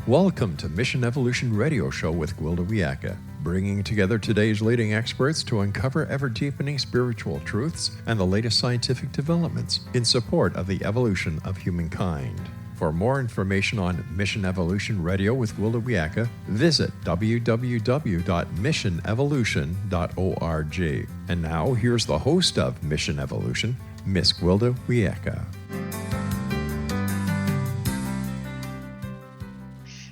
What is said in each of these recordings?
Welcome to Mission Evolution Radio Show with Gwilda Wiyaka, bringing together today's leading experts to uncover ever-deepening spiritual truths and the latest scientific developments in support of the evolution of humankind. For more information on Mission Evolution Radio with Gwilda Wiyaka, visit www.missionevolution.org. And now, here's the host of Mission Evolution, Miss Gwilda Wiyaka.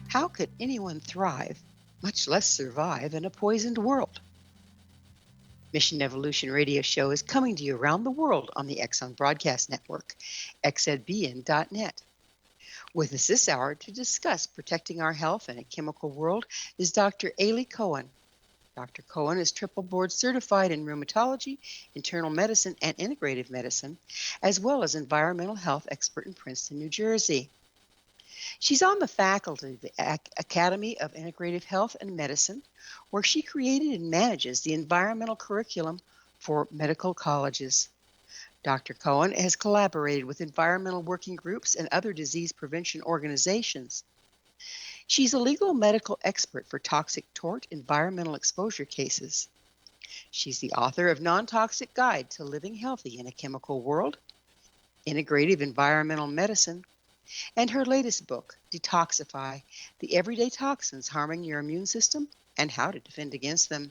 How could anyone thrive, much less survive, in a poisoned world? Mission Evolution Radio Show is coming to you around the world on the Exxon Broadcast Network, xzbn.net. With us this hour to discuss protecting our health in a chemical world is Dr. Aly Cohen. Dr. Cohen is triple board certified in rheumatology, internal medicine, and integrative medicine, as well as environmental health expert in Princeton, New Jersey. She's on the faculty of the Academy of Integrative Health and Medicine, where she created and manages the environmental curriculum for medical colleges. Dr. Cohen has collaborated with environmental working groups and other disease prevention organizations. She's a legal medical expert for toxic tort environmental exposure cases. She's the author of Non-Toxic Guide to Living Healthy in a Chemical World, Integrative Environmental Medicine, and her latest book, Detoxify, the Everyday Toxins Harming Your Immune System and How to Defend Against Them.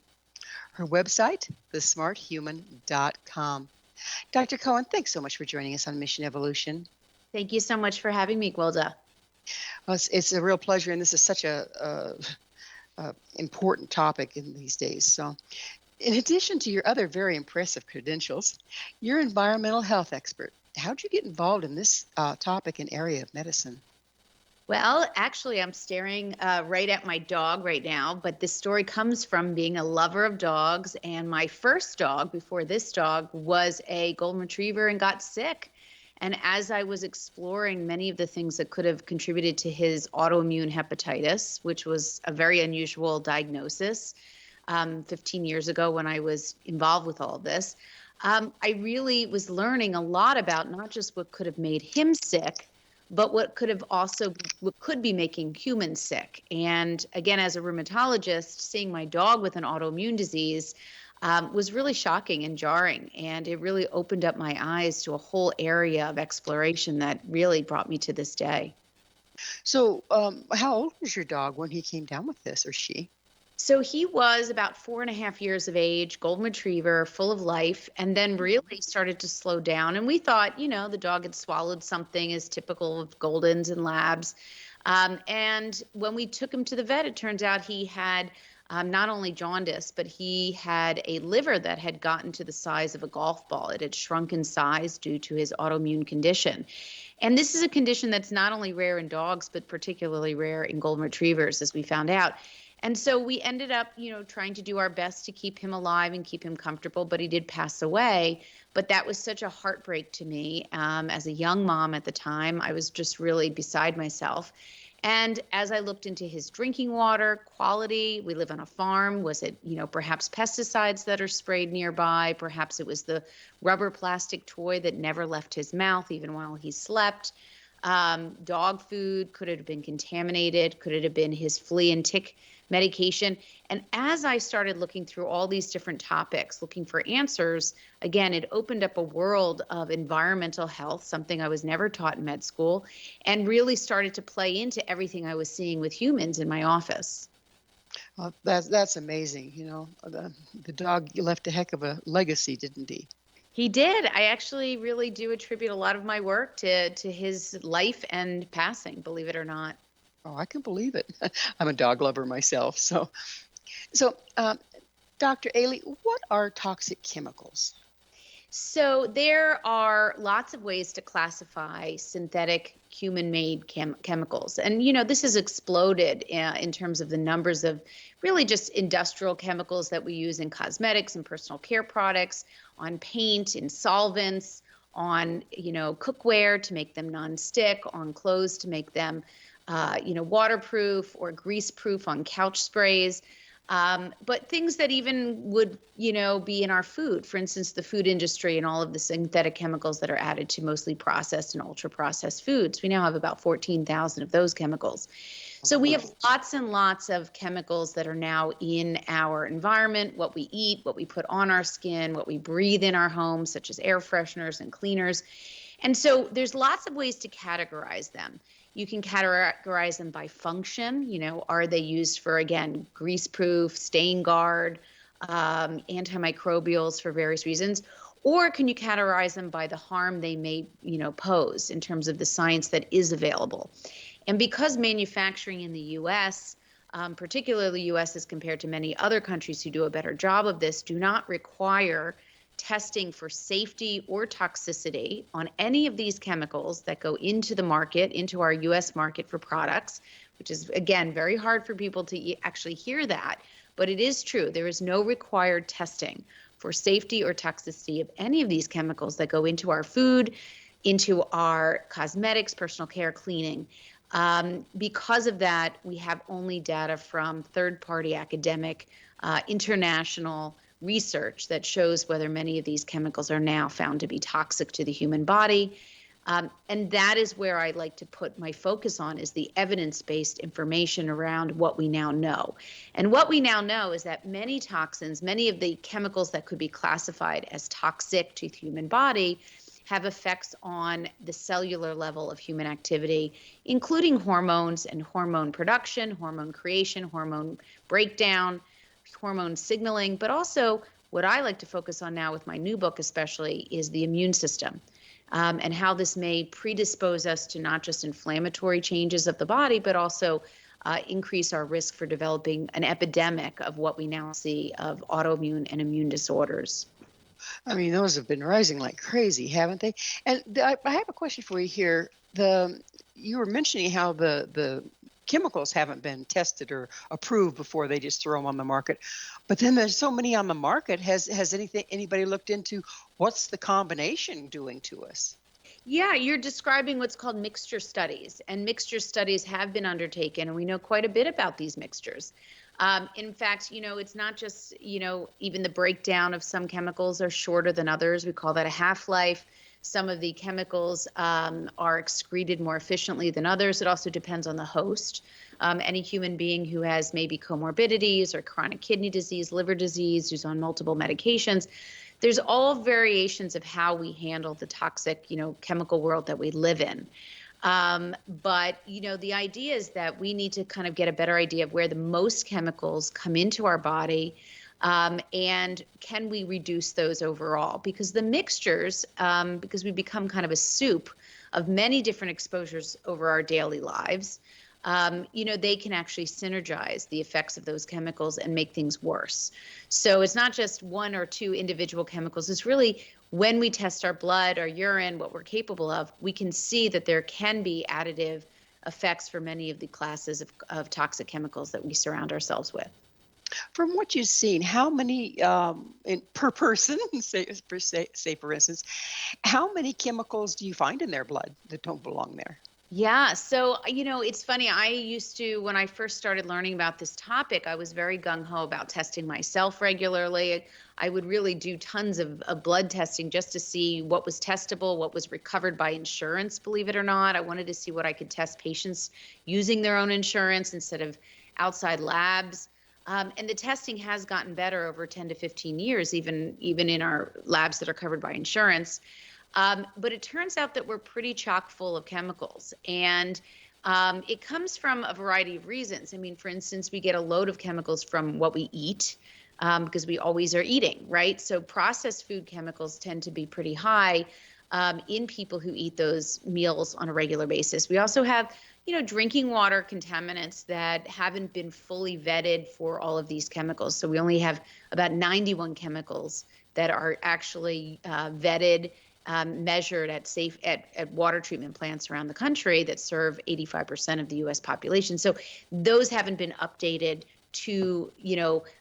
Her website, thesmarthuman.com. Dr. Cohen, thanks so much for joining us on Mission Evolution. Thank you so much for having me, Gwilda. Well, it's a real pleasure, and this is such a important topic in these days. So, in addition to your other very impressive credentials, you're an environmental health expert. How'd you get involved in this topic and area of medicine? Well, actually, I'm staring right at my dog right now, but this story comes from being a lover of dogs. And my first dog before this dog was a golden retriever and got sick. And as I was exploring many of the things that could have contributed to his autoimmune hepatitis, which was a very unusual diagnosis 15 years ago when I was involved with all of this, I really was learning a lot about not just what could have made him sick, but what could be making humans sick. And again, as a rheumatologist, seeing my dog with an autoimmune disease was really shocking and jarring. And it really opened up my eyes to a whole area of exploration that really brought me to this day. So how old was your dog when he came down with this, or she? So he was about 4.5 years of age, golden retriever, full of life, and then really started to slow down. And we thought, the dog had swallowed something as typical of Goldens and Labs. And when we took him to the vet, it turns out he had not only jaundice, but he had a liver that had gotten to the size of a golf ball. It had shrunk in size due to his autoimmune condition. And this is a condition that's not only rare in dogs, but particularly rare in golden retrievers, as we found out. And so we ended up, trying to do our best to keep him alive and keep him comfortable, but he did pass away. But that was such a heartbreak to me. As a young mom at the time, I was just really beside myself. And as I looked into his drinking water quality, we live on a farm. Was it, perhaps pesticides that are sprayed nearby? Perhaps it was the rubber plastic toy that never left his mouth even while he slept. Dog food, could it have been contaminated? Could it have been his flea and tick medication? And as I started looking through all these different topics, looking for answers, again, it opened up a world of environmental health, something I was never taught in med school, and really started to play into everything I was seeing with humans in my office. Well, that's amazing. The dog left a heck of a legacy, didn't he? He did. I actually really do attribute a lot of my work to his life and passing, believe it or not. Oh, I can believe it. I'm a dog lover myself. So, Dr. Aly, what are toxic chemicals? So there are lots of ways to classify synthetic human-made chemicals. And, this has exploded in terms of the numbers of really just industrial chemicals that we use in cosmetics and personal care products, on paint, in solvents, on, cookware to make them non-stick, on clothes to make them, waterproof or grease-proof, on couch sprays. But things that even would, be in our food, for instance, the food industry and all of the synthetic chemicals that are added to mostly processed and ultra processed foods. We now have about 14,000 of those chemicals. So we have lots and lots of chemicals that are now in our environment, what we eat, what we put on our skin, what we breathe in our homes, such as air fresheners and cleaners. And so there's lots of ways to categorize them. You can categorize them by function. Are they used for, again, grease-proof, stain guard, antimicrobials for various reasons? Or can you categorize them by the harm they may, pose in terms of the science that is available? And because manufacturing in the U.S., particularly U.S. as compared to many other countries who do a better job of this, do not require testing for safety or toxicity on any of these chemicals that go into the market, into our U.S. market for products, which is, again, very hard for people to actually hear that. But it is true. There is no required testing for safety or toxicity of any of these chemicals that go into our food, into our cosmetics, personal care, cleaning. Because of that, we have only data from third-party academic, international research that shows whether many of these chemicals are now found to be toxic to the human body. And that is where I like to put my focus on, is the evidence-based information around what we now know. And what we now know is that many toxins, many of the chemicals that could be classified as toxic to the human body, have effects on the cellular level of human activity, including hormones and hormone production, hormone creation, hormone breakdown, hormone signaling, but also what I like to focus on now with my new book especially is the immune system, and how this may predispose us to not just inflammatory changes of the body, but also increase our risk for developing an epidemic of what we now see of autoimmune and immune disorders. I mean, those have been rising like crazy, haven't they? And I have a question for you here. You were mentioning how the chemicals haven't been tested or approved before they just throw them on the market. But then there's so many on the market. Has anybody looked into what's the combination doing to us? Yeah, you're describing what's called mixture studies, and mixture studies have been undertaken, and we know quite a bit about these mixtures. In fact, it's not just, even the breakdown of some chemicals are shorter than others. We call that a half-life. Some of the chemicals are excreted more efficiently than others. It also depends on the host. Any human being who has maybe comorbidities or chronic kidney disease, liver disease, who's on multiple medications, there's all variations of how we handle the toxic, chemical world that we live in. But, the idea is that we need to kind of get a better idea of where the most chemicals come into our body, and can we reduce those overall? Because the mixtures, because we become kind of a soup of many different exposures over our daily lives, they can actually synergize the effects of those chemicals and make things worse. So it's not just one or two individual chemicals. It's really when we test our blood, our urine, what we're capable of, we can see that there can be additive effects for many of the classes of toxic chemicals that we surround ourselves with. From what you've seen, how many per person, say for instance, how many chemicals do you find in their blood that don't belong there? Yeah. So, it's funny. I used to, when I first started learning about this topic, I was very gung-ho about testing myself regularly. I would really do tons of blood testing just to see what was testable, what was recovered by insurance, believe it or not. I wanted to see what I could test patients using their own insurance instead of outside labs. And the testing has gotten better over 10 to 15 years, even in our labs that are covered by insurance. But it turns out that we're pretty chock full of chemicals, and it comes from a variety of reasons. I mean, for instance, we get a load of chemicals from what we eat, because we always are eating, right? So processed food chemicals tend to be pretty high in people who eat those meals on a regular basis. We also have, drinking water contaminants that haven't been fully vetted for all of these chemicals. So we only have about 91 chemicals that are actually vetted, measured at water treatment plants around the country that serve 85% of the U.S. population. So those haven't been updated to,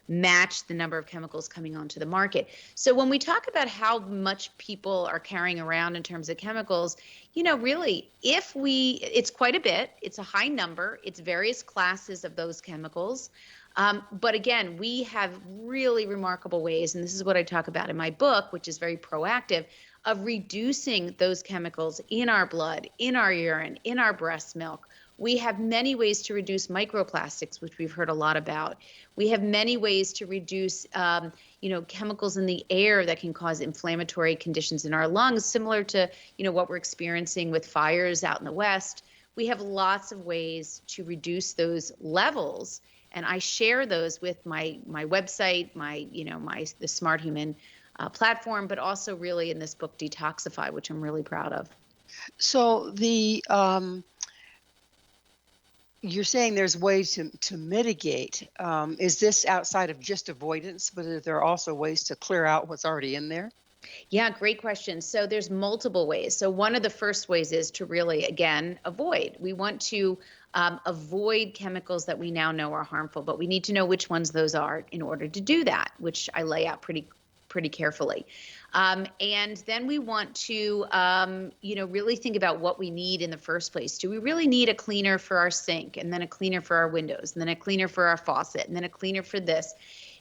match the number of chemicals coming onto the market. So when we talk about how much people are carrying around in terms of chemicals, really, it's quite a bit. It's a high number. It's various classes of those chemicals. But again, we have really remarkable ways, and this is what I talk about in my book, which is very proactive, of reducing those chemicals in our blood, in our urine, in our breast milk. We have many ways to reduce microplastics, which we've heard a lot about. We have many ways to reduce, chemicals in the air that can cause inflammatory conditions in our lungs, similar to, what we're experiencing with fires out in the West. We have lots of ways to reduce those levels, and I share those with my website, the Smart Human platform, but also really in this book, Detoxify, which I'm really proud of. So you're saying there's ways to mitigate. Is this outside of just avoidance, but are there also ways to clear out what's already in there? Yeah, great question. So there's multiple ways. So one of the first ways is to really, again, avoid. We want to avoid chemicals that we now know are harmful, but we need to know which ones those are in order to do that, which I lay out pretty carefully. And then we want to, really think about what we need in the first place. Do we really need a cleaner for our sink, and then a cleaner for our windows, and then a cleaner for our faucet, and then a cleaner for this?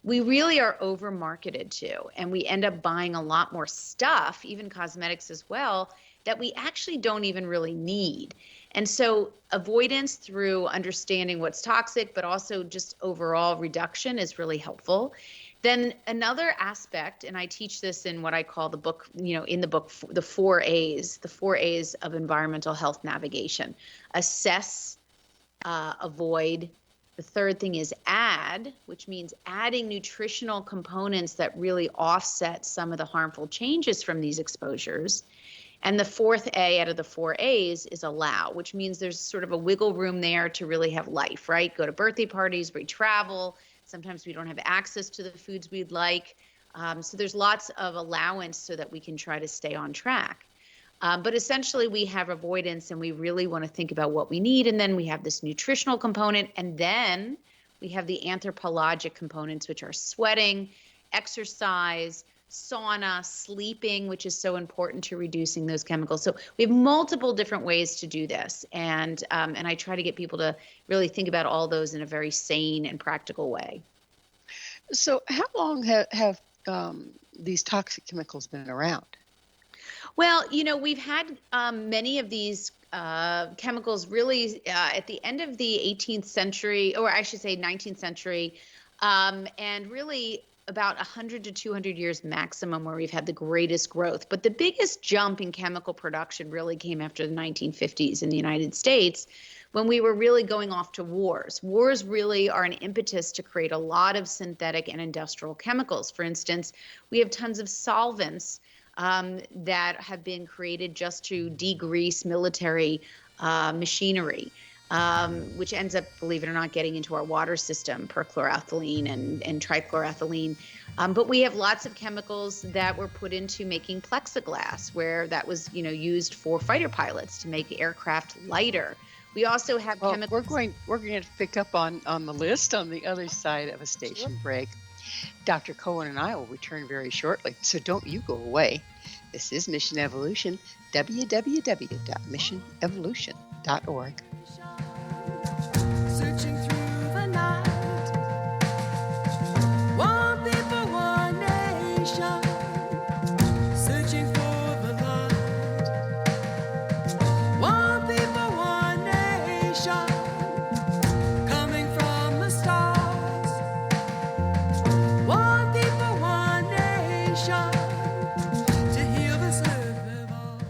We really are over marketed to, and we end up buying a lot more stuff, even cosmetics as well, that we actually don't even really need. And so avoidance through understanding what's toxic, but also just overall reduction is really helpful. Then another aspect, and I teach this in what I call the book, in the book, the 4A's of environmental health navigation: assess, avoid. The third thing is add, which means adding nutritional components that really offset some of the harmful changes from these exposures. And the fourth A out of the 4A's is allow, which means there's sort of a wiggle room there to really have life, right? Go to birthday parties, we travel. Sometimes we don't have access to the foods we'd like. So there's lots of allowance so that we can try to stay on track. But essentially, we have avoidance, and we really want to think about what we need. And then we have this nutritional component. And then we have the anthropologic components, which are sweating, exercise, sauna, sleeping, which is so important to reducing those chemicals. So we have multiple different ways to do this. And I try to get people to really think about all those in a very sane and practical way. So how long have these toxic chemicals been around? Well, we've had many of these chemicals really at the end of the 18th century, or I should say 19th century, and really about 100 to 200 years maximum where we've had the greatest growth. But the biggest jump in chemical production really came after the 1950s in the United States, when we were really going off to wars. Wars really are an impetus to create a lot of synthetic and industrial chemicals. For instance, we have tons of solvents that have been created just to degrease military machinery, which ends up, believe it or not, getting into our water system, perchloroethylene and trichloroethylene. But we have lots of chemicals that were put into making plexiglass, where that was, used for fighter pilots to make aircraft lighter. We also have chemicals. We're going to pick up on the list on the other side of a station break. Dr. Cohen and I will return very shortly, so don't you go away. This is Mission Evolution, www.missionevolution.org. Searching through the night, one people, one nation. Searching for the light, one people, one nation. Coming from the stars, one people, one nation. To heal this earth of ours.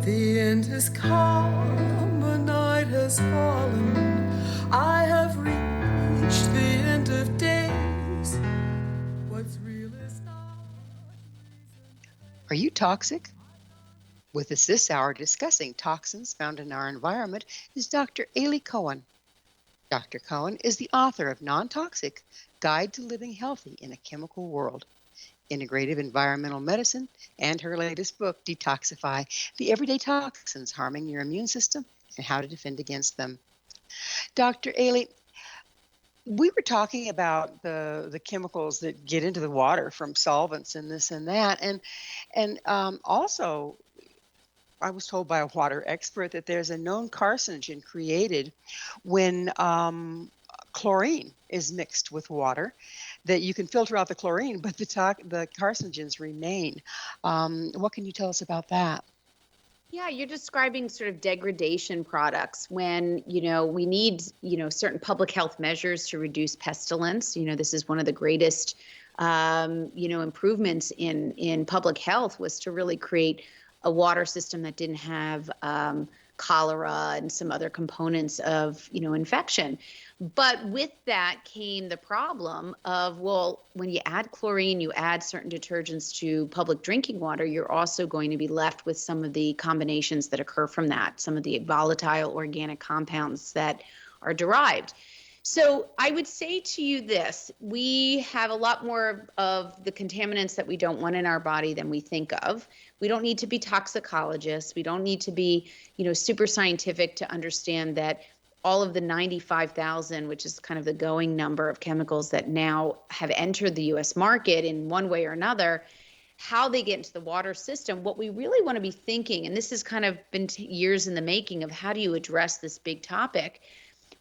The end has come, the night has fallen. I have reached the end of days. What's real is not reason. Are you toxic? With us this hour discussing toxins found in our environment is Dr. Aly Cohen. Dr. Cohen is the author of Non-Toxic: Guide to Living Healthy in a Chemical World. Integrative Environmental Medicine, and her latest book, Detoxify: The Everyday Toxins Harming Your Immune System and How to Defend Against Them. Dr. Aly, we were talking about the chemicals that get into the water from solvents and this and that, and also I was told by a water expert that there's a known carcinogen created when chlorine is mixed with water, that you can filter out the chlorine, but the carcinogens remain. What can you tell us about that? Yeah, you're describing sort of degradation products when, we need, certain public health measures to reduce pestilence. This is one of the greatest, improvements in public health, was to really create a water system that didn't have cholera and some other components of, infection. But with that came the problem of, well, when you add chlorine, you add certain detergents to public drinking water, you're also going to be left with some of the combinations that occur from that, some of the volatile organic compounds that are derived. So I would say to you this: we have a lot more of the contaminants that we don't want in our body than we think of. We don't need to be toxicologists. We don't need to be, super scientific to understand that all of the 95,000, which is kind of the going number of chemicals that now have entered the U.S. market in one way or another, how they get into the water system. What we really want to be thinking, and this has kind of been years in the making of how do you address this big topic,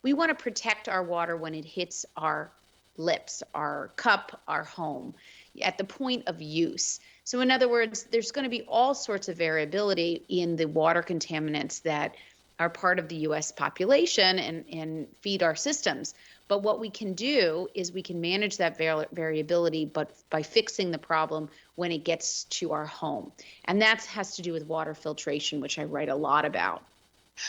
we want to protect our water when it hits our lips, our cup, our home, at the point of use. So in other words, there's going to be all sorts of variability in the water contaminants that are part of the U.S. population and feed our systems. But what we can do is we can manage that variability, but by fixing the problem when it gets to our home. And that has to do with water filtration, which I write a lot about.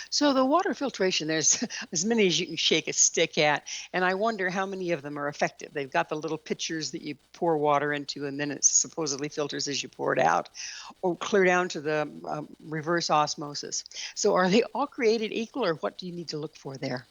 So the water filtration, there's as many as you can shake a stick at, and I wonder how many of them are effective. They've got the little pitchers that you pour water into, and then it supposedly filters as you pour it out, or clear down to the reverse osmosis. So are they all created equal, or what do you need to look for there?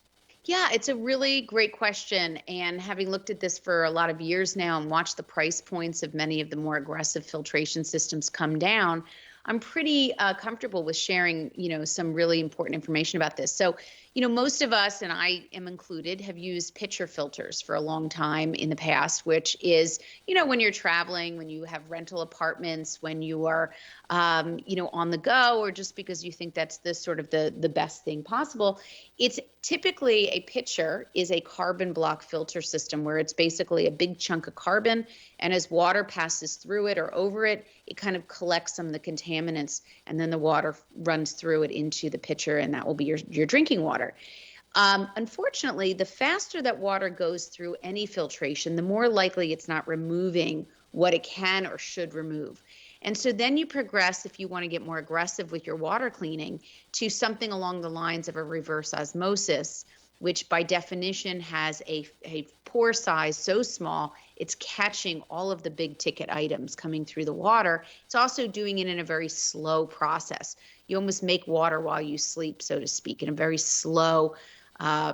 Yeah, it's a really great question. And having looked at this for a lot of years now and watched the price points of many of the more aggressive filtration systems come down, I'm pretty comfortable with sharing, some really important information about this. So, most of us, and I am included, have used pitcher filters for a long time in the past, which is, when you're traveling, when you have rental apartments, when you are, on the go, or just because you think that's the sort of the best thing possible. It's typically a pitcher is a carbon block filter system where it's basically a big chunk of carbon, and as water passes through it or over it, it kind of collects some of the contaminants, and then the water runs through it into the pitcher, and that will be your drinking water. Unfortunately, the faster that water goes through any filtration, the more likely it's not removing what it can or should remove. And so then you progress, if you want to get more aggressive with your water cleaning, to something along the lines of a reverse osmosis, which by definition has a pore size so small, it's catching all of the big ticket items coming through the water. It's also doing it in a very slow process. You almost make water while you sleep, so to speak, in a very slow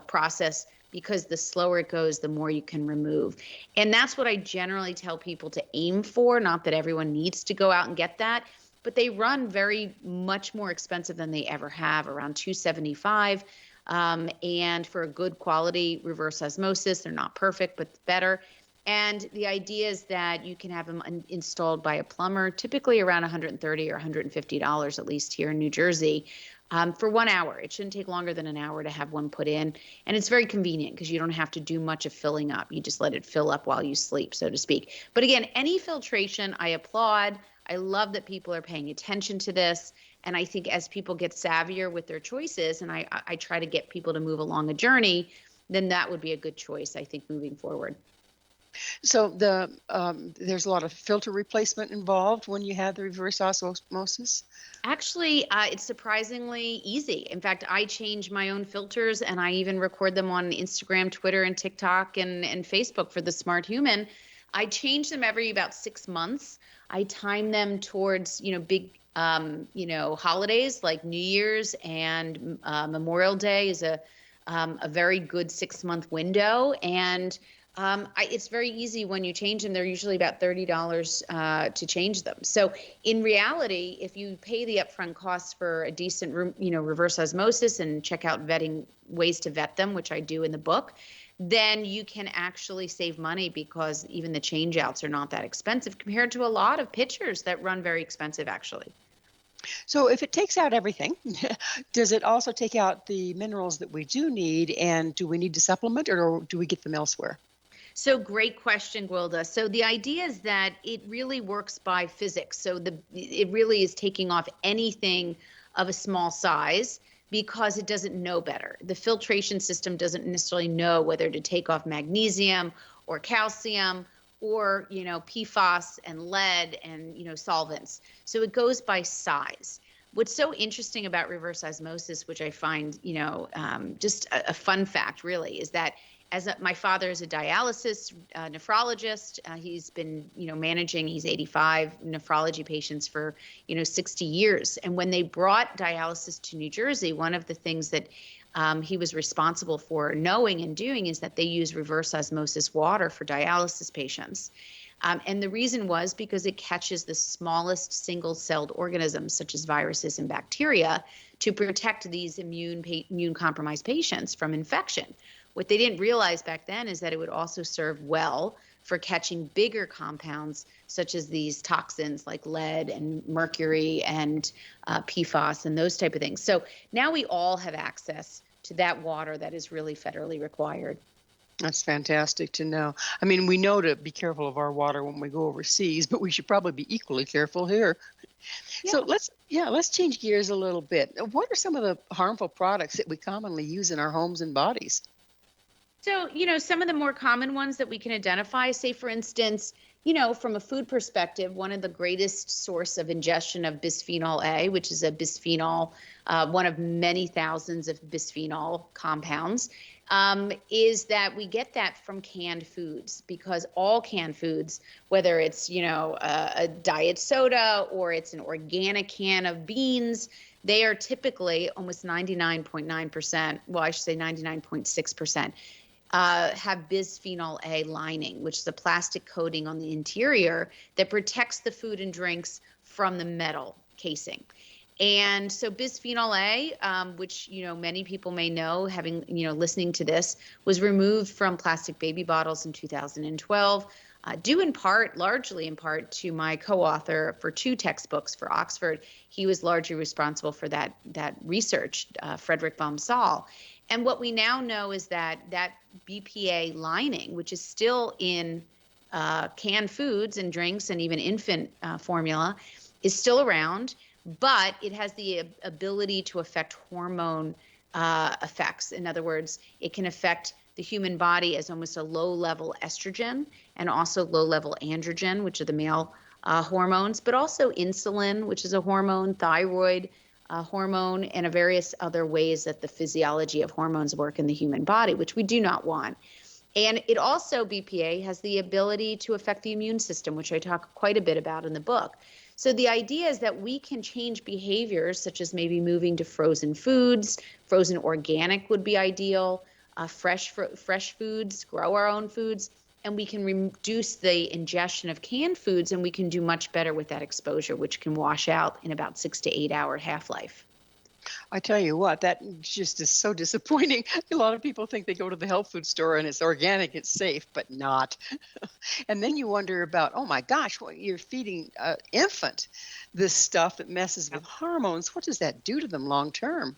process, because the slower it goes, the more you can remove. And that's what I generally tell people to aim for. Not that everyone needs to go out and get that, but they run very much more expensive than they ever have, around $275. And for a good quality reverse osmosis, they're not perfect, but better. And the idea is that you can have them installed by a plumber, typically around $130 or $150, at least here in New Jersey, for 1 hour. It shouldn't take longer than an hour to have one put in. And it's very convenient because you don't have to do much of filling up. You just let it fill up while you sleep, so to speak. But again, any filtration, I applaud. I love that people are paying attention to this. And I think as people get savvier with their choices, and I try to get people to move along a journey, then that would be a good choice, I think, moving forward. So there's a lot of filter replacement involved when you have the reverse osmosis? Actually, it's surprisingly easy. In fact, I change my own filters, and I even record them on Instagram, Twitter, and TikTok, and Facebook for The Smart Human. I change them every about 6 months. I time them towards, big, holidays like New Year's and Memorial Day is a very good 6-month window. And It's very easy when you change them. They're usually about $30 to change them. So in reality, if you pay the upfront costs for a decent, reverse osmosis and check out vetting ways to vet them, which I do in the book, then you can actually save money because even the change outs are not that expensive compared to a lot of pitchers that run very expensive, actually. So if it takes out everything, does it also take out the minerals that we do need? And do we need to supplement, or do we get them elsewhere? So great question, Gwilda. So the idea is that it really works by physics. So it really is taking off anything of a small size because it doesn't know better. The filtration system doesn't necessarily know whether to take off magnesium or calcium or, PFAS and lead and, solvents. So it goes by size. What's so interesting about reverse osmosis, which I find, just a fun fact really, is that my father is a dialysis nephrologist. He's been, managing, he's 85 nephrology patients for, 60 years. And when they brought dialysis to New Jersey, one of the things that he was responsible for knowing and doing is that they use reverse osmosis water for dialysis patients. And the reason was because it catches the smallest single-celled organisms, such as viruses and bacteria, to protect these immune-compromised patients from infection. What they didn't realize back then is that it would also serve well for catching bigger compounds, such as these toxins like lead and mercury and PFAS and those type of things. So now we all have access to that water that is really federally required. That's fantastic to know. I mean, we know to be careful of our water when we go overseas, but we should probably be equally careful here. Yeah. So let's change gears a little bit. What are some of the harmful products that we commonly use in our homes and bodies? So, some of the more common ones that we can identify, say, for instance, from a food perspective, one of the greatest source of ingestion of bisphenol A, which is a bisphenol, one of many thousands of bisphenol compounds, is that we get that from canned foods, because all canned foods, whether it's, a diet soda or it's an organic can of beans, they are typically almost 99.9%, well, I should say 99.6%. Have bisphenol A lining, which is a plastic coating on the interior that protects the food and drinks from the metal casing. And so bisphenol A, which, many people may know, having, listening to this, was removed from plastic baby bottles in 2012, due largely in part to my co-author for 2 textbooks for Oxford. He was largely responsible for that research, Frederick von Saal. And what we now know is that BPA lining, which is still in canned foods and drinks and even infant formula, is still around, but it has the ability to affect hormone effects. In other words, it can affect the human body as almost a low-level estrogen and also low-level androgen, which are the male hormones, but also insulin, which is a hormone, thyroid hormone, and various other ways that the physiology of hormones work in the human body, which we do not want. And it also, BPA, has the ability to affect the immune system, which I talk quite a bit about in the book. So the idea is that we can change behaviors, such as maybe moving to frozen foods. Frozen organic would be ideal. Fresh foods, grow our own foods, and we can reduce the ingestion of canned foods, and we can do much better with that exposure, which can wash out in about 6 to 8 hour half-life. I tell you what, that just is so disappointing. A lot of people think they go to the health food store and it's organic, it's safe, but not. And then you wonder about, oh my gosh, you're feeding an infant this stuff that messes with hormones. What does that do to them long term?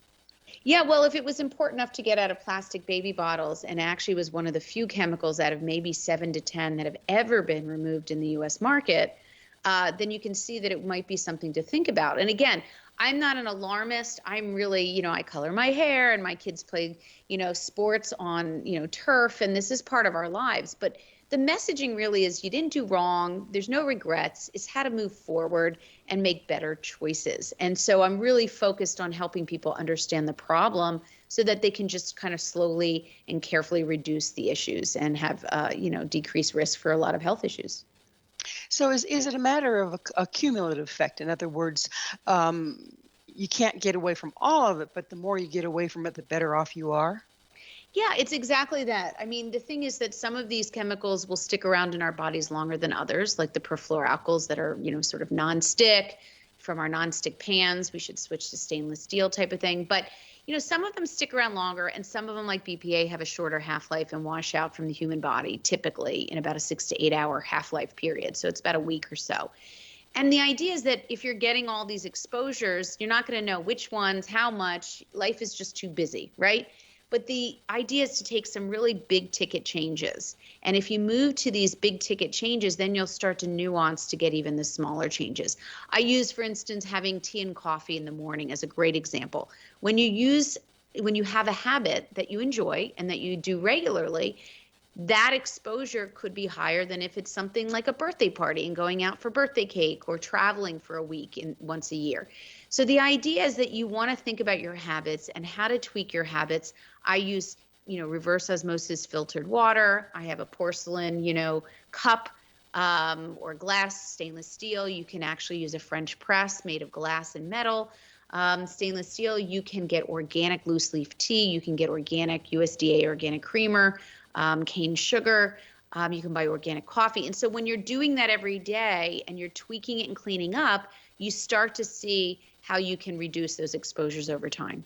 Yeah, well, if it was important enough to get out of plastic baby bottles and actually was one of the few chemicals out of maybe 7 to 10 that have ever been removed in the U.S. market, then you can see that it might be something to think about. And again, I'm not an alarmist. I'm really, I color my hair and my kids play, sports on, turf, and this is part of our lives. But the messaging really is you didn't do wrong. There's no regrets. It's how to move forward and make better choices. And so I'm really focused on helping people understand the problem so that they can just kind of slowly and carefully reduce the issues and have, decreased risk for a lot of health issues. So is it a matter of a cumulative effect? In other words, you can't get away from all of it, but the more you get away from it, the better off you are? Yeah, it's exactly that. I mean, the thing is that some of these chemicals will stick around in our bodies longer than others, like the perfluoroalkyls that are, sort of non-stick. From our non-stick pans, we should switch to stainless steel type of thing. But, some of them stick around longer, and some of them, like BPA, have a shorter half-life and wash out from the human body, typically in about a 6 to 8 hour half-life period. So it's about a week or so. And the idea is that if you're getting all these exposures, you're not going to know which ones, how much. Life is just too busy, right? But the idea is to take some really big ticket changes. And if you move to these big ticket changes, then you'll start to nuance to get even the smaller changes. I use, for instance, having tea and coffee in the morning as a great example. When you have a habit that you enjoy and that you do regularly, that exposure could be higher than if it's something like a birthday party and going out for birthday cake or traveling for a week once a year. So the idea is that you want to think about your habits and how to tweak your habits. I use, reverse osmosis filtered water. I have a porcelain, cup or glass, stainless steel. You can actually use a French press made of glass and metal. Stainless steel, you can get organic loose leaf tea. You can get organic USDA organic creamer. Cane sugar, you can buy organic coffee. And so when you're doing that every day and you're tweaking it and cleaning up, you start to see how you can reduce those exposures over time.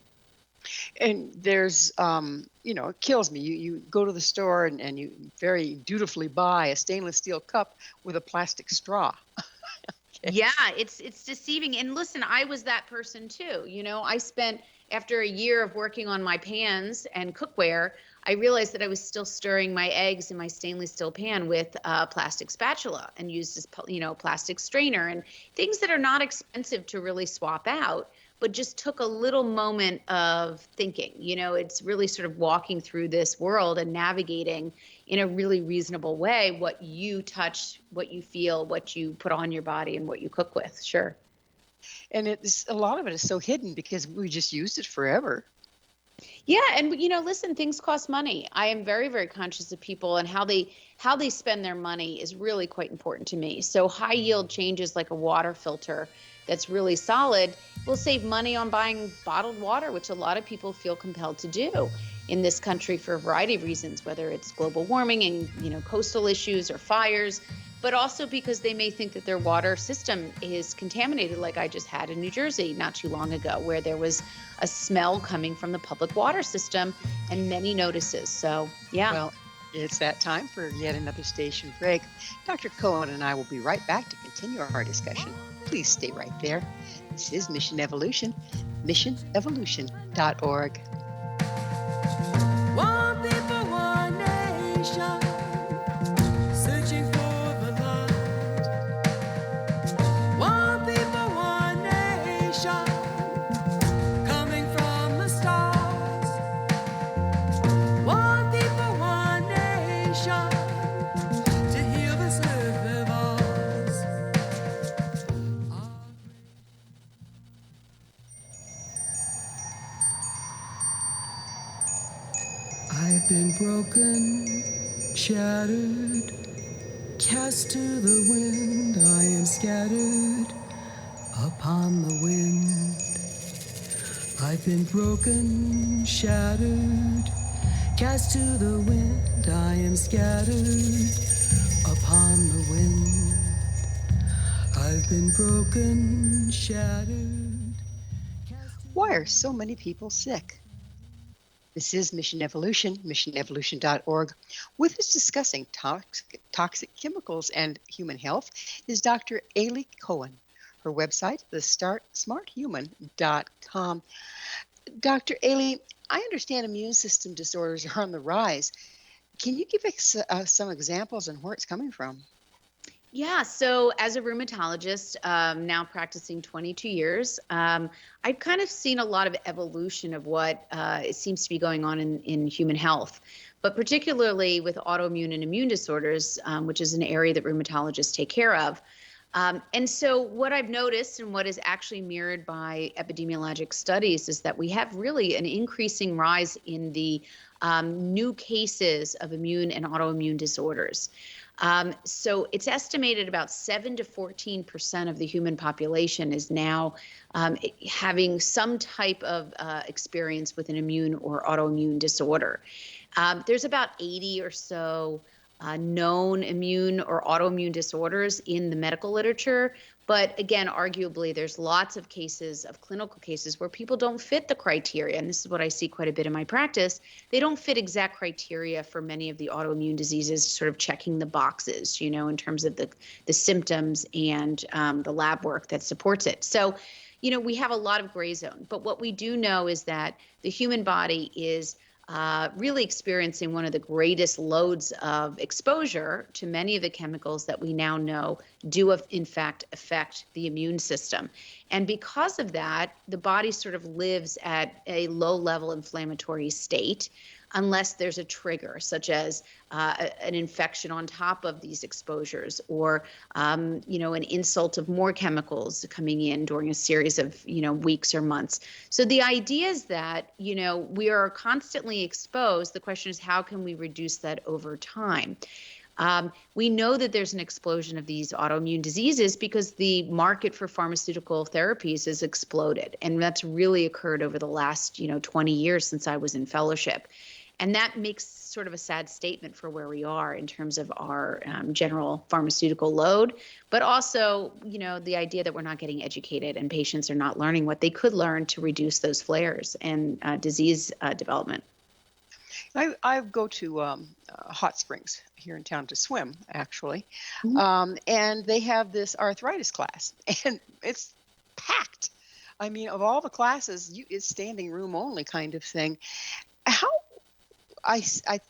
And there's, it kills me. You go to the store and you very dutifully buy a stainless steel cup with a plastic straw. Okay. Yeah, it's deceiving. And listen, I was that person too. I spent, after a year of working on my pans and cookware, I realized that I was still stirring my eggs in my stainless steel pan with a plastic spatula and used this, plastic strainer and things that are not expensive to really swap out, but just took a little moment of thinking. It's really sort of walking through this world and navigating in a really reasonable way what you touch, what you feel, what you put on your body, and what you cook with. Sure. And a lot of it is so hidden because we just used it forever. Yeah, and listen, things cost money. I am very, very conscious of people, and how they spend their money is really quite important to me. So high yield changes like a water filter that's really solid will save money on buying bottled water, which a lot of people feel compelled to do in this country for a variety of reasons, whether it's global warming and coastal issues or fires, but also because they may think that their water system is contaminated, like I just had in New Jersey not too long ago, where there was a smell coming from the public water system and many notices. So, yeah. Well, it's that time for yet another station break. Dr. Cohen and I will be right back to continue our discussion. Please stay right there. This is Mission Evolution, missionevolution.org. One people, one nation, searching for the light. One people, one nation, coming from the stars. One people, one nation, to heal this earth of ours. I've been broken, shattered, cast to the wind. I am scattered upon the wind. I've been broken, shattered, cast to the wind. I am scattered upon the wind. I've been broken, shattered. Why are so many people sick? This is Mission Evolution, missionevolution.org. With us discussing toxic chemicals and human health is Dr. Aly Cohen. Her website, smarthuman.com. Dr. Aly, I understand immune system disorders are on the rise. Can you give us some examples and where it's coming from? Yeah, so as a rheumatologist, now practicing 22 years, I've kind of seen a lot of evolution of what it seems to be going on in human health, but particularly with autoimmune and immune disorders, which is an area that rheumatologists take care of. And so what I've noticed, and what is actually mirrored by epidemiologic studies, is that we have really an increasing rise in the new cases of immune and autoimmune disorders. So it's estimated about 7 to 14% of the human population is now having some type of experience with an immune or autoimmune disorder. There's about 80 or so known immune or autoimmune disorders in the medical literature. But again, arguably, there's lots of cases of clinical cases where people don't fit the criteria. And this is what I see quite a bit in my practice. They don't fit exact criteria for many of the autoimmune diseases, sort of checking the boxes, in terms of the symptoms and the lab work that supports it. So, we have a lot of gray zone. But what we do know is that the human body is really experiencing one of the greatest loads of exposure to many of the chemicals that we now know do in fact affect the immune system. And because of that, the body sort of lives at a low level inflammatory state unless there's a trigger, such as an infection on top of these exposures, or an insult of more chemicals coming in during a series of weeks or months. So the idea is that we are constantly exposed. The question is, how can we reduce that over time? We know that there's an explosion of these autoimmune diseases because the market for pharmaceutical therapies has exploded. And that's really occurred over the last, 20 years since I was in fellowship. And that makes sort of a sad statement for where we are in terms of our general pharmaceutical load, but also, the idea that we're not getting educated and patients are not learning what they could learn to reduce those flares and disease development. I go to hot springs here in town to swim, actually, and they have this arthritis class, and it's packed. I mean, of all the classes, it's standing room only kind of thing. I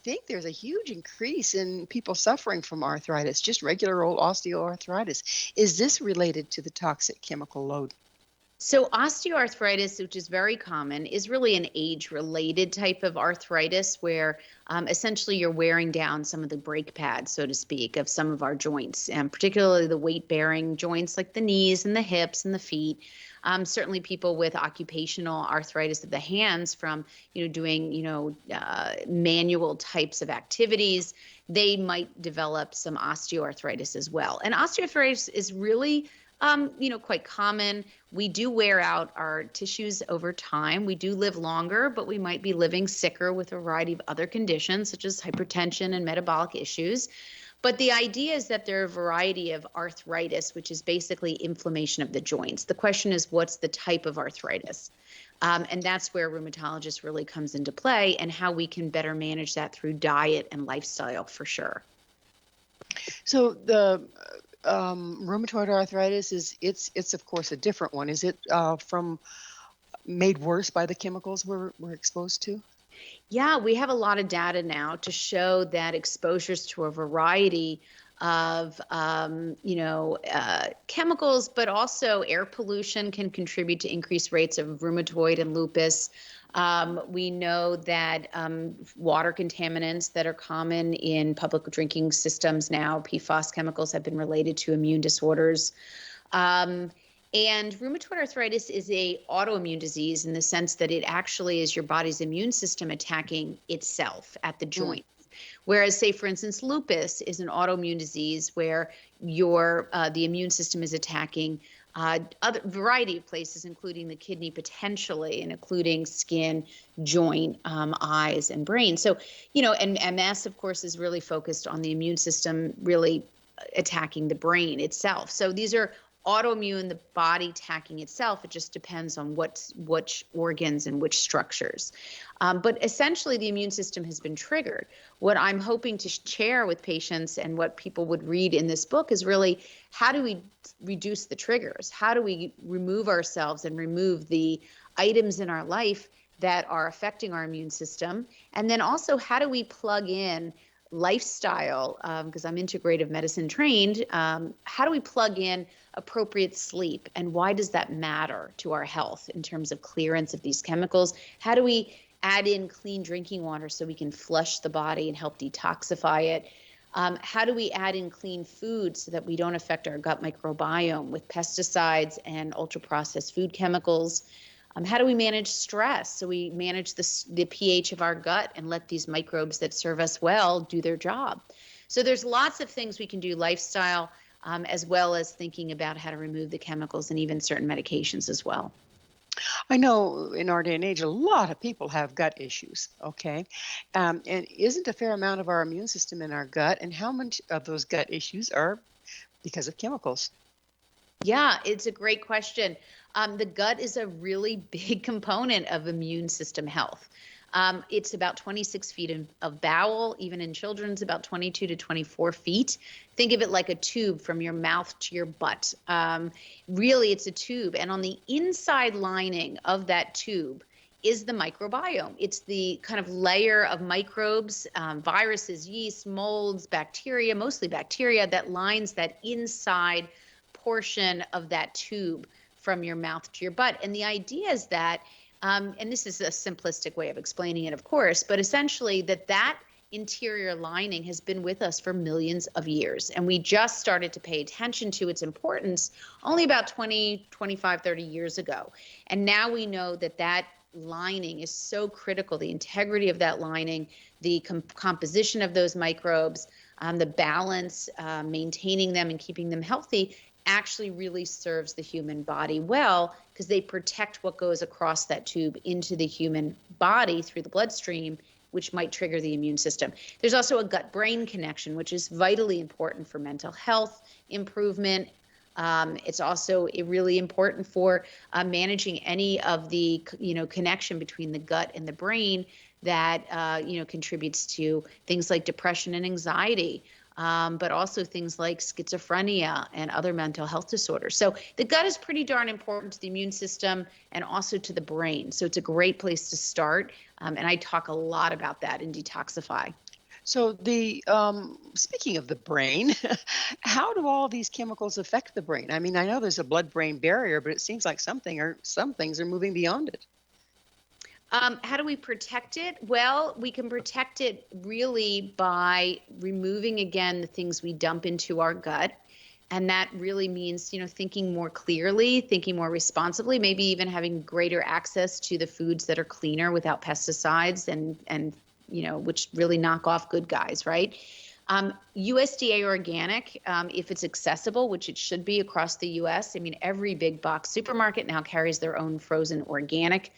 think there's a huge increase in people suffering from arthritis, just regular old osteoarthritis. Is this related to the toxic chemical load? So osteoarthritis, which is very common, is really an age-related type of arthritis where essentially you're wearing down some of the brake pads, so to speak, of some of our joints, and particularly the weight-bearing joints like the knees and the hips and the feet. Certainly people with occupational arthritis of the hands from, doing, manual types of activities, they might develop some osteoarthritis as well. And osteoarthritis is really quite common. We do wear out our tissues over time. We do live longer, but we might be living sicker with a variety of other conditions, such as hypertension and metabolic issues. But the idea is that there are a variety of arthritis, which is basically inflammation of the joints. The question is, what's the type of arthritis? And that's where rheumatologist really comes into play, and how we can better manage that through diet and lifestyle for sure. So the rheumatoid arthritis it's of course a different one. Is it from made worse by the chemicals we're exposed to? Yeah, we have a lot of data now to show that exposures to a variety of chemicals, but also air pollution can contribute to increased rates of rheumatoid and lupus. We know that water contaminants that are common in public drinking systems now, PFAS chemicals, have been related to immune disorders. And rheumatoid arthritis is a autoimmune disease in the sense that it actually is your body's immune system attacking itself at the joint. Whereas, say, for instance, lupus is an autoimmune disease where the immune system is attacking other variety of places, including the kidney potentially, and including skin, joint, eyes, and brain. So, and MS, of course, is really focused on the immune system really attacking the brain itself. So these are autoimmune, the body attacking itself. It just depends on which organs and which structures. But essentially, the immune system has been triggered. What I'm hoping to share with patients and what people would read in this book is really, how do we reduce the triggers? How do we remove ourselves and remove the items in our life that are affecting our immune system? And then also, how do we plug in lifestyle, because I'm integrative medicine trained, how do we plug in appropriate sleep, and why does that matter to our health in terms of clearance of these chemicals? How do we add in clean drinking water so we can flush the body and help detoxify it? How do we add in clean food so that we don't affect our gut microbiome with pesticides and ultra-processed food chemicals? How do we manage stress so we manage the pH of our gut and let these microbes that serve us well do their job? So there's lots of things we can do, lifestyle, as well as thinking about how to remove the chemicals and even certain medications as well. I know in our day and age, a lot of people have gut issues, okay? And isn't a fair amount of our immune system in our gut? And how much of those gut issues are because of chemicals? Yeah, it's a great question. The gut is a really big component of immune system health. It's about 26 feet of bowel, even in children's, about 22 to 24 feet. Think of it like a tube from your mouth to your butt. Really, it's a tube. And on the inside lining of that tube is the microbiome. It's the kind of layer of microbes, viruses, yeast, molds, bacteria, mostly bacteria, that lines that inside portion of that tube from your mouth to your butt. And the idea is that, and this is a simplistic way of explaining it, of course, but essentially that interior lining has been with us for millions of years. And we just started to pay attention to its importance only about 20, 25, 30 years ago. And now we know that lining is so critical, the integrity of that lining, the composition of those microbes, the balance, maintaining them and keeping them healthy actually really serves the human body well, because they protect what goes across that tube into the human body through the bloodstream, which might trigger the immune system. There's also a gut-brain connection, which is vitally important for mental health improvement. It's also really important for managing any of the connection between the gut and the brain that contributes to things like depression and anxiety. But also things like schizophrenia and other mental health disorders. So the gut is pretty darn important to the immune system and also to the brain. So it's a great place to start. And I talk a lot about that in Detoxify. So the speaking of the brain, how do all these chemicals affect the brain? I mean, I know there's a blood-brain barrier, but it seems like some things are moving beyond it. How do we protect it? Well, we can protect it really by removing, again, the things we dump into our gut. And that really means, thinking more clearly, thinking more responsibly, maybe even having greater access to the foods that are cleaner without pesticides and which really knock off good guys, right? USDA organic, if it's accessible, which it should be across the U.S. I mean, every big box supermarket now carries their own frozen organic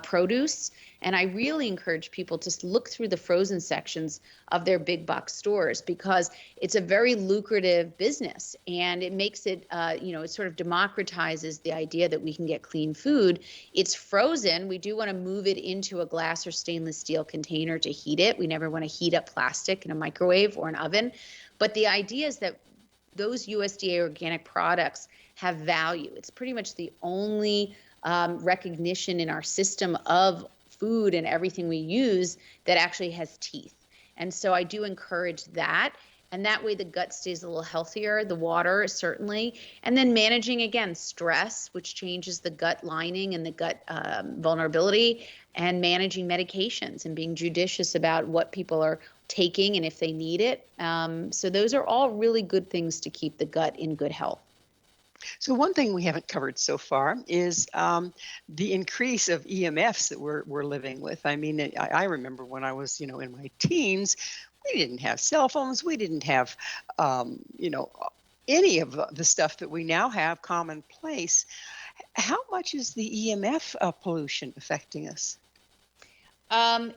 produce. And I really encourage people to look through the frozen sections of their big box stores, because it's a very lucrative business, and it makes it, it sort of democratizes the idea that we can get clean food. It's frozen. We do want to move it into a glass or stainless steel container to heat it. We never want to heat up plastic in a microwave or an oven. But the idea is that those USDA organic products have value. It's pretty much the only recognition in our system of food and everything we use that actually has teeth. And so I do encourage that. And that way the gut stays a little healthier, the water certainly. And then managing, again, stress, which changes the gut lining and the gut vulnerability, and managing medications and being judicious about what people are taking and if they need it. So those are all really good things to keep the gut in good health. So one thing we haven't covered so far is the increase of EMFs that we're living with. I mean, I remember when I was, in my teens, we didn't have cell phones. We didn't have, any of the stuff that we now have commonplace. How much is the EMF pollution affecting us?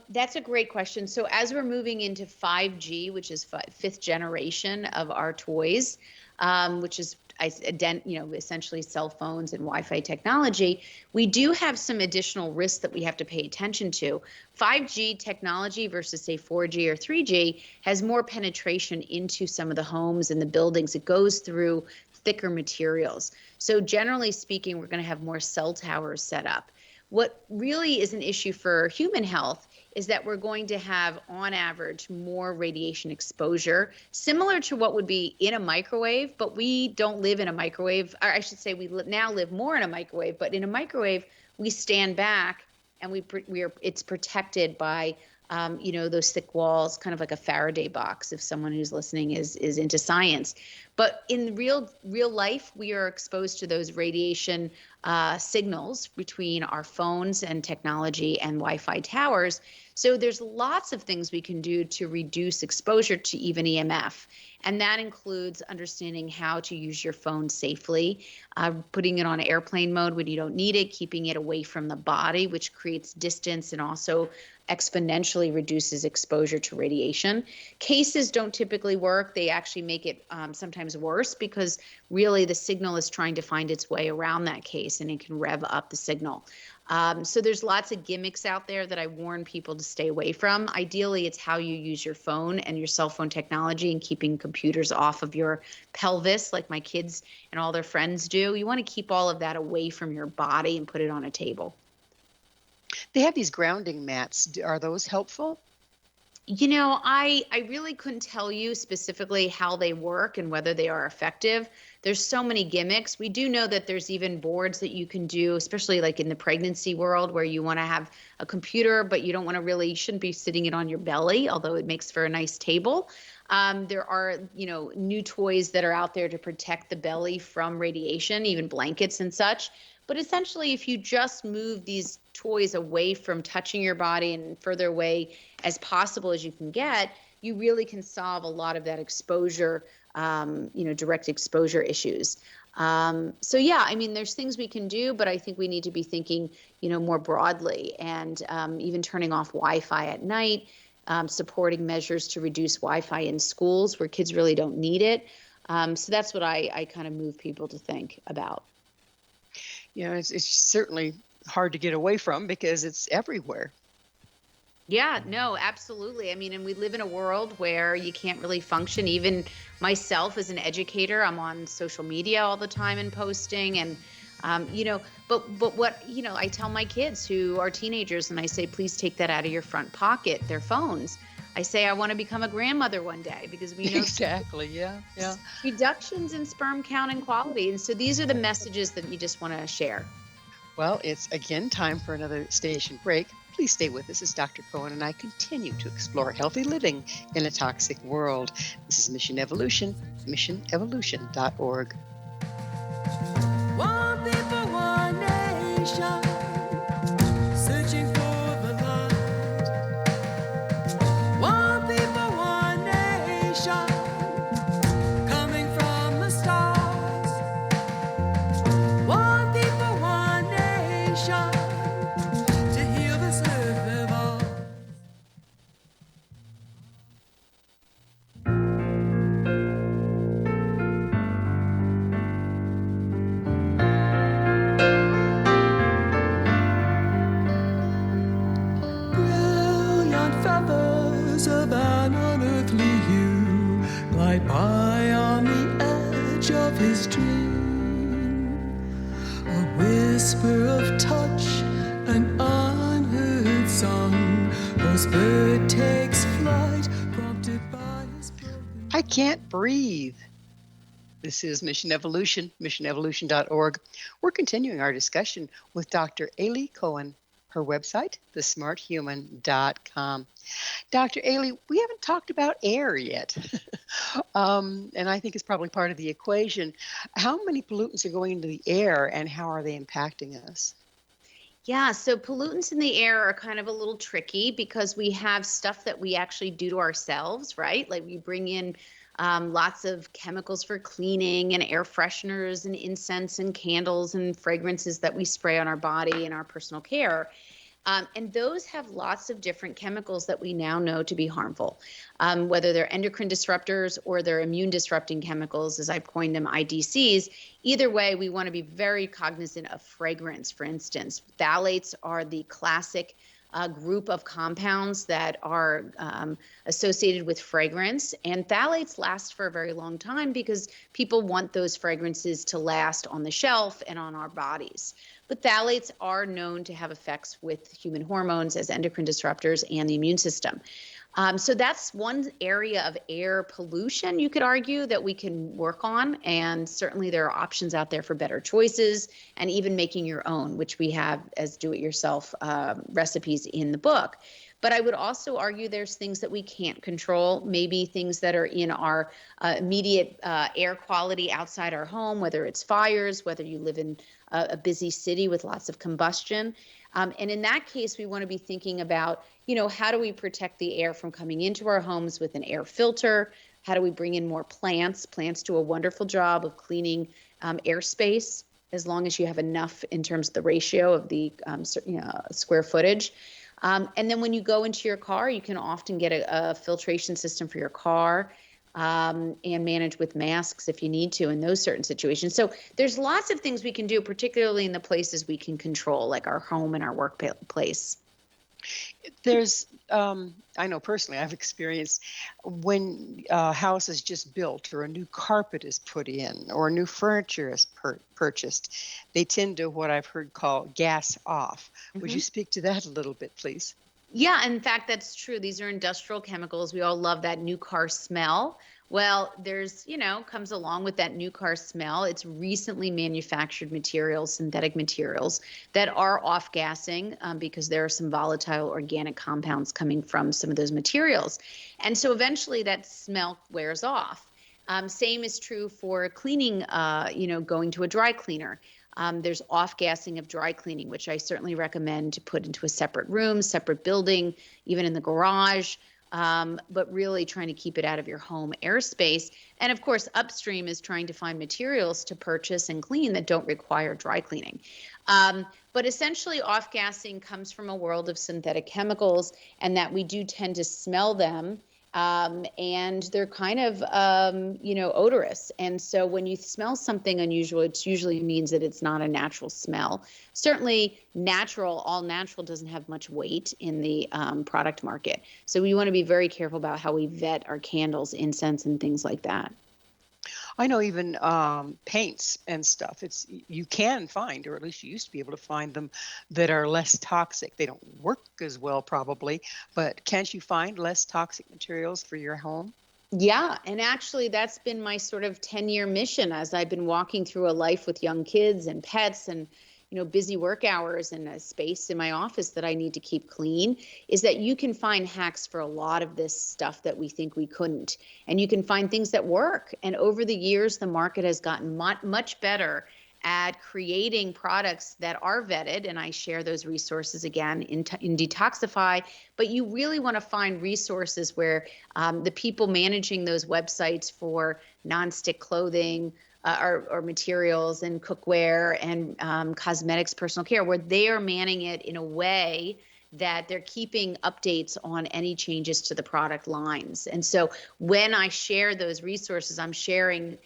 That's a great question. So as we're moving into 5G, which is fifth generation of our toys, which is essentially cell phones and Wi-Fi technology, we do have some additional risks that we have to pay attention to. 5G technology versus, say, 4G or 3G has more penetration into some of the homes and the buildings. It goes through thicker materials. So generally speaking, we're going to have more cell towers set up. What really is an issue for human health is that we're going to have, on average, more radiation exposure, similar to what would be in a microwave, but we don't live in a microwave. Or I should say we now live more in a microwave, but in a microwave, we stand back and it's protected by those thick walls, kind of like a Faraday box, if someone who's listening is into science. But in real life, we are exposed to those radiation signals between our phones and technology and Wi-Fi towers. So there's lots of things we can do to reduce exposure to even EMF. And that includes understanding how to use your phone safely, putting it on airplane mode when you don't need it, keeping it away from the body, which creates distance and also exponentially reduces exposure to radiation. Cases don't typically work. They actually make it sometimes worse because really the signal is trying to find its way around that case and it can rev up the signal. So there's lots of gimmicks out there that I warn people to stay away from. Ideally, it's how you use your phone and your cell phone technology and keeping computers off of your pelvis like my kids and all their friends do. You want to keep all of that away from your body and put it on a table. They have these grounding mats. Are those helpful? You know, I really couldn't tell you specifically how they work and whether they are effective. There's so many gimmicks. We do know that there's even boards that you can do, especially like in the pregnancy world where you want to have a computer, but you don't want to really, you shouldn't be sitting it on your belly, although it makes for a nice table. There are, new toys that are out there to protect the belly from radiation, even blankets and such. But essentially, if you just move these toys away from touching your body and further away as possible as you can get, you really can solve a lot of that exposure, direct exposure issues. So yeah, I mean, there's things we can do, but I think we need to be thinking, more broadly and even turning off Wi-Fi at night, supporting measures to reduce Wi-Fi in schools where kids really don't need it. So that's what I kind of move people to think about. It's certainly hard to get away from because it's everywhere. Yeah, no, absolutely. I mean, and we live in a world where you can't really function. Even myself as an educator, I'm on social media all the time and posting and, but what, I tell my kids who are teenagers and I say, please take that out of your front pocket, their phones. I say, I want to become a grandmother one day because we know exactly. Yeah. reductions in sperm count and quality. And so these are the messages that you just want to share. Well, it's again time for another station break. Please stay with us as Dr. Cohen and I continue to explore healthy living in a toxic world. This is Mission Evolution, missionevolution.org. One people, one nation, searching for the light. One people, one nation, coming from the stars. One people, one nation, to heal this earth of ours. Brilliant feathers of an unearthly hue glide by on the edge of his dream. A whisper of touch, an unheard song. Whose bird takes flight, prompted by his broken. I can't breathe. This is Mission Evolution, missionevolution.org. We're continuing our discussion with Dr. Aly Cohen. Her website, thesmarthuman.com. Dr. Aly, we haven't talked about air yet, and I think it's probably part of the equation. How many pollutants are going into the air, and how are they impacting us? Yeah, so pollutants in the air are kind of a little tricky because we have stuff that we actually do to ourselves, right? Like we bring in lots of chemicals for cleaning and air fresheners and incense and candles and fragrances that we spray on our body in our personal care. And those have lots of different chemicals that we now know to be harmful, whether they're endocrine disruptors or they're immune disrupting chemicals, as I've coined them, IDCs. Either way, we want to be very cognizant of fragrance, for instance. Phthalates are the classic group of compounds that are associated with fragrance. And phthalates last for a very long time because people want those fragrances to last on the shelf and on our bodies. But phthalates are known to have effects with human hormones as endocrine disruptors and the immune system. So that's one area of air pollution, you could argue, that we can work on. And certainly there are options out there for better choices and even making your own, which we have as do-it-yourself recipes in the book. But I would also argue there's things that we can't control, maybe things that are in our immediate air quality outside our home, whether it's fires, whether you live in a busy city with lots of combustion. And in that case, we want to be thinking about, how do we protect the air from coming into our homes with an air filter? How do we bring in more plants? Plants do a wonderful job of cleaning airspace, as long as you have enough in terms of the ratio of the square footage. And then when you go into your car, you can often get a filtration system for your car and manage with masks if you need to in those certain situations. So there's lots of things we can do, particularly in the places we can control, like our home and our workplace. There's, I know personally, I've experienced when a house is just built or a new carpet is put in or new furniture is purchased, they tend to what I've heard called gas off. Would you speak to that a little bit, please? Yeah, in fact, that's true. These are industrial chemicals. We all love that new car smell. Well, there's, comes along with that new car smell. It's recently manufactured materials, synthetic materials that are off-gassing because there are some volatile organic compounds coming from some of those materials. And so eventually that smell wears off. Same is true for cleaning, going to a dry cleaner. There's off-gassing of dry cleaning, which I certainly recommend to put into a separate room, separate building, even in the garage, but really trying to keep it out of your home airspace. And of course, upstream is trying to find materials to purchase and clean that don't require dry cleaning. But essentially, off-gassing comes from a world of synthetic chemicals, and that we do tend to smell them. And they're kind of, odorous. And so when you smell something unusual, it usually means that it's not a natural smell. Certainly all natural doesn't have much weight in the product market. So we want to be very careful about how we vet our candles, incense, and things like that. I know even paints and stuff. You can find, or at least you used to be able to find them that are less toxic. They don't work as well probably, but can't you find less toxic materials for your home? Yeah, and actually that's been my sort of 10-year mission as I've been walking through a life with young kids and pets and busy work hours and a space in my office that I need to keep clean, is that you can find hacks for a lot of this stuff that we think we couldn't. And you can find things that work. And over the years, the market has gotten much better at creating products that are vetted, and I share those resources again in Detoxify, but you really want to find resources where the people managing those websites for nonstick clothing, or materials and cookware and cosmetics, personal care, where they are manning it in a way that they're keeping updates on any changes to the product lines. And so when I share those resources, I'm sharing,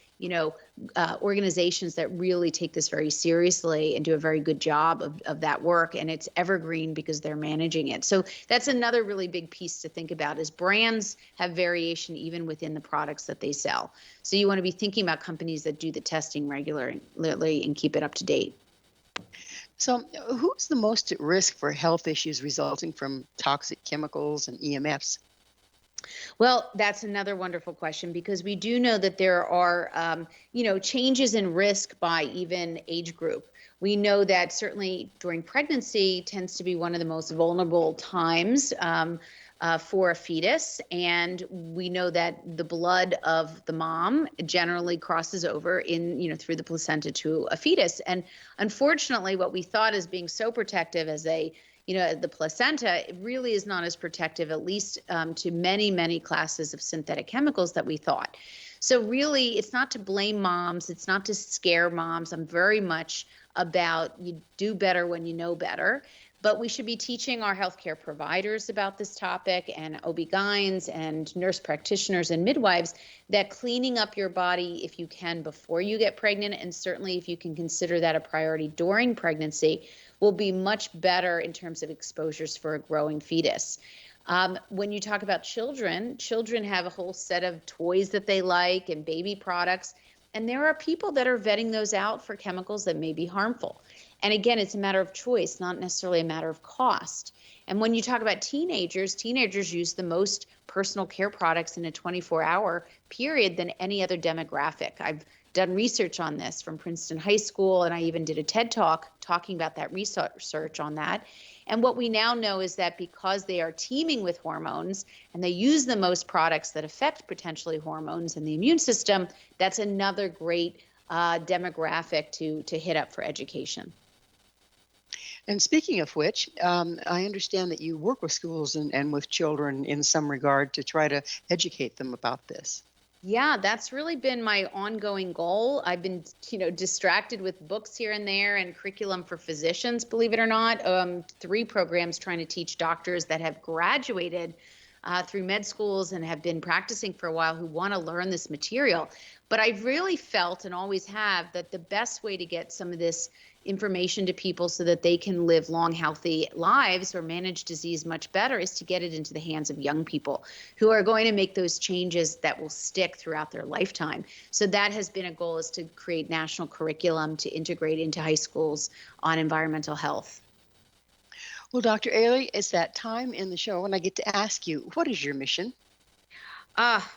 organizations that really take this very seriously and do a very good job of that work. And it's evergreen because they're managing it. So that's another really big piece to think about, is brands have variation even within the products that they sell. So you want to be thinking about companies that do the testing regularly and keep it up to date. So who's the most at risk for health issues resulting from toxic chemicals and EMFs? Well, that's another wonderful question, because we do know that there are, changes in risk by even age group. We know that certainly during pregnancy tends to be one of the most vulnerable times for a fetus. And we know that the blood of the mom generally crosses over through the placenta to a fetus. And unfortunately, what we thought as being so protective as the placenta, it really is not as protective, at least to many, many classes of synthetic chemicals that we thought. So really, it's not to blame moms. It's not to scare moms. I'm very much about you do better when you know better. But we should be teaching our healthcare providers about this topic, and OB-GYNs and nurse practitioners and midwives, that cleaning up your body if you can before you get pregnant, and certainly if you can consider that a priority during pregnancy, will be much better in terms of exposures for a growing fetus. When you talk about children have a whole set of toys that they like and baby products. And there are people that are vetting those out for chemicals that may be harmful. And again, it's a matter of choice, not necessarily a matter of cost. And when you talk about teenagers use the most personal care products in a 24-hour period than any other demographic. I've done research on this from Princeton High School, and I even did a TED Talk talking about that research on that. And what we now know is that because they are teaming with hormones and they use the most products that affect potentially hormones in the immune system, that's another great demographic to hit up for education. And speaking of which, I understand that you work with schools and with children in some regard to try to educate them about this. Yeah, that's really been my ongoing goal. I've been, distracted with books here and there and curriculum for physicians, believe it or not. 3 programs trying to teach doctors that have graduated through med schools and have been practicing for a while who want to learn this material. But I've really felt and always have that the best way to get some of this information to people so that they can live long, healthy lives or manage disease much better is to get it into the hands of young people who are going to make those changes that will stick throughout their lifetime. So that has been a goal, is to create national curriculum to integrate into high schools on environmental health. Well, Dr. Aly, it's that time in the show when I get to ask you, what is your mission?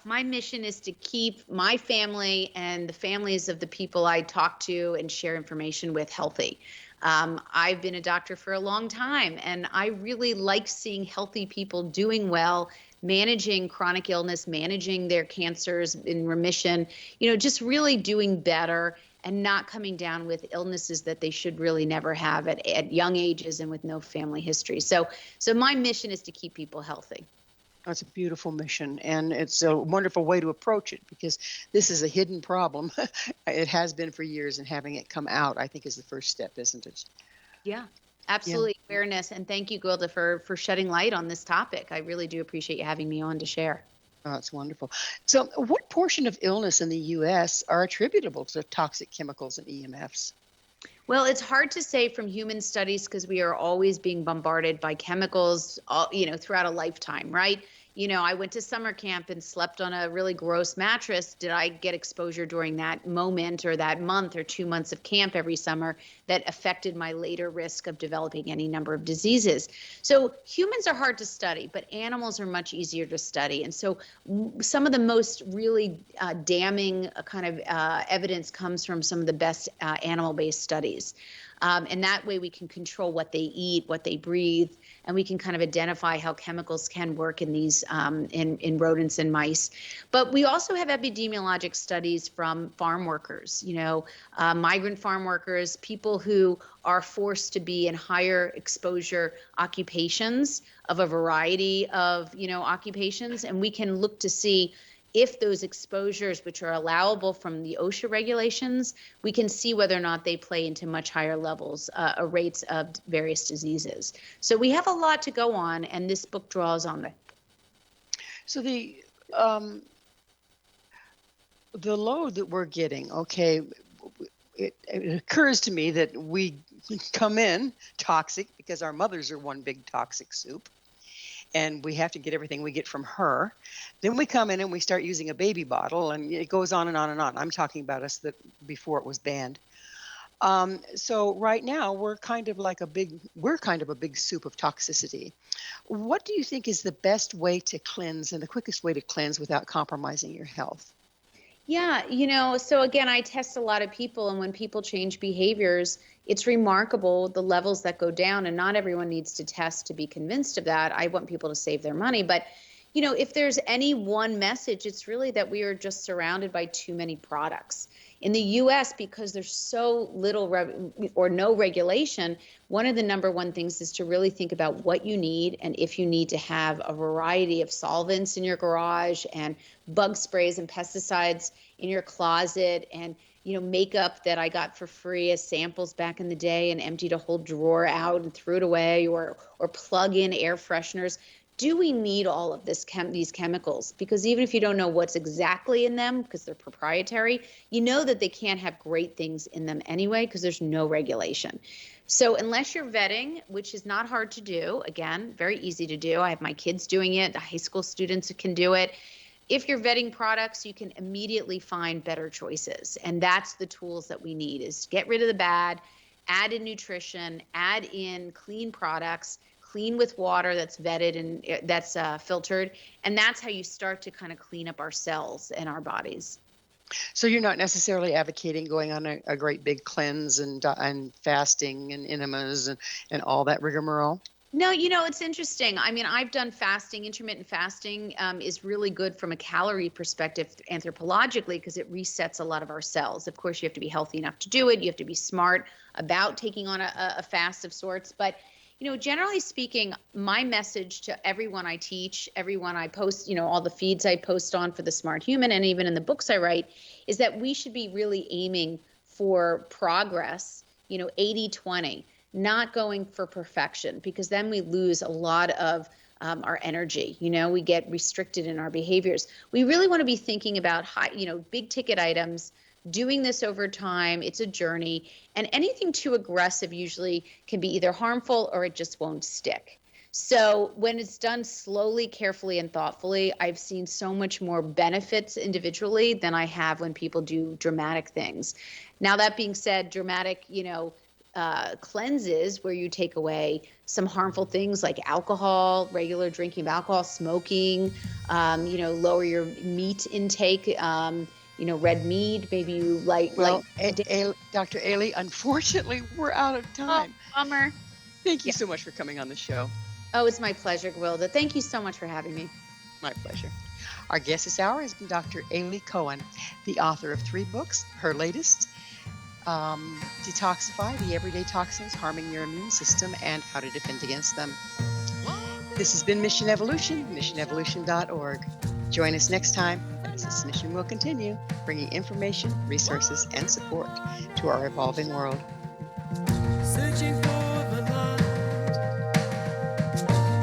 My mission is to keep my family and the families of the people I talk to and share information with healthy. I've been a doctor for a long time, and I really like seeing healthy people doing well, managing chronic illness, managing their cancers in remission, just really doing better and not coming down with illnesses that they should really never have at young ages and with no family history. So my mission is to keep people healthy. That's a beautiful mission, and it's a wonderful way to approach it, because this is a hidden problem. It has been for years, and having it come out, I think, is the first step, isn't it? Yeah, absolutely. Yeah. Awareness. And thank you, Gwilda, for shedding light on this topic. I really do appreciate you having me on to share. Oh, that's wonderful. So what portion of illness in the U.S. are attributable to toxic chemicals and EMFs? Well, it's hard to say from human studies because we are always being bombarded by chemicals, throughout a lifetime, right? I went to summer camp and slept on a really gross mattress. Did I get exposure during that moment or that month or 2 months of camp every summer that affected my later risk of developing any number of diseases? So humans are hard to study, but animals are much easier to study. And so some of the most really damning kind of evidence comes from some of the best animal-based studies. And that way we can control what they eat, what they breathe, and we can kind of identify how chemicals can work in these in rodents and mice. But we also have epidemiologic studies from farm workers, migrant farm workers, people who are forced to be in higher exposure occupations of a variety of, occupations. And we can look to see if those exposures, which are allowable from the OSHA regulations, we can see whether or not they play into much higher levels, rates of various diseases. So we have a lot to go on, and this book draws on it. So the load that we're getting, okay, it occurs to me that we come in toxic because our mothers are one big toxic soup, and we have to get everything we get from her. Then we come in and we start using a baby bottle, and it goes on and on and on. I'm talking about us that before it was banned. So right now we're kind of a big soup of toxicity. What do you think is the best way to cleanse and the quickest way to cleanse without compromising your health? Yeah, so again, I test a lot of people, and when people change behaviors, it's remarkable the levels that go down, and not everyone needs to test to be convinced of that. I want people to save their money, but if there's any one message, it's really that we are just surrounded by too many products. In the US, because there's so little or no regulation, one of the number one things is to really think about what you need, and if you need to have a variety of solvents in your garage and bug sprays and pesticides in your closet, and makeup that I got for free as samples back in the day and emptied a whole drawer out and threw it away, or plug in air fresheners. Do we need all of these chemicals? Because even if you don't know what's exactly in them, because they're proprietary, you know that they can't have great things in them anyway, because there's no regulation. So unless you're vetting, which is not hard to do, again, very easy to do. I have my kids doing it. The high school students can do it. If you're vetting products, you can immediately find better choices. And that's the tools that we need, is get rid of the bad, add in nutrition, add in clean products, clean with water that's vetted and that's filtered. And that's how you start to kind of clean up our cells and our bodies. So you're not necessarily advocating going on a great big cleanse and fasting and enemas and all that rigmarole? No, it's interesting. I mean, I've done fasting. Intermittent fasting is really good from a calorie perspective anthropologically because it resets a lot of our cells. Of course, you have to be healthy enough to do it. You have to be smart about taking on a fast of sorts. But, generally speaking, my message to everyone I teach, everyone I post, all the feeds I post on for The Smart Human and even in the books I write, is that we should be really aiming for progress, 80-20. Not going for perfection, because then we lose a lot of our energy. We get restricted in our behaviors. We really want to be thinking about big ticket items, doing this over time. It's a journey, and anything too aggressive usually can be either harmful or it just won't stick. So when it's done slowly, carefully, and thoughtfully, I've seen so much more benefits individually than I have when people do dramatic things. Now, that being said, dramatic, cleanses where you take away some harmful things like alcohol, regular drinking of alcohol, smoking, lower your meat intake, red meat, maybe you Dr. Aly, unfortunately, we're out of time. Oh, bummer. Thank you so much for coming on the show. Oh, it's my pleasure, Gwilda. Thank you so much for having me. My pleasure. Our guest this hour has been Dr. Aly Cohen, the author of 3 books. Her latest, Detoxify, the everyday toxins harming your immune system and how to defend against them. This has been Mission Evolution, missionevolution.org. Join us next time as this mission will continue, bringing information, resources, and support to our evolving world. Searching for the light.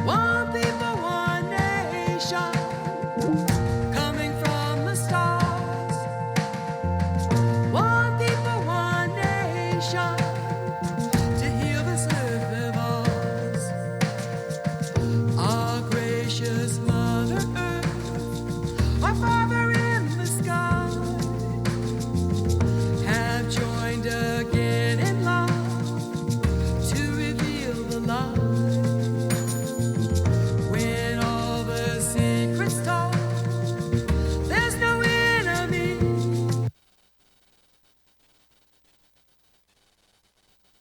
One people, one nation. Coming from the stars. One people, one nation. To heal this earth of ours. Our gracious Mother Earth. Our Father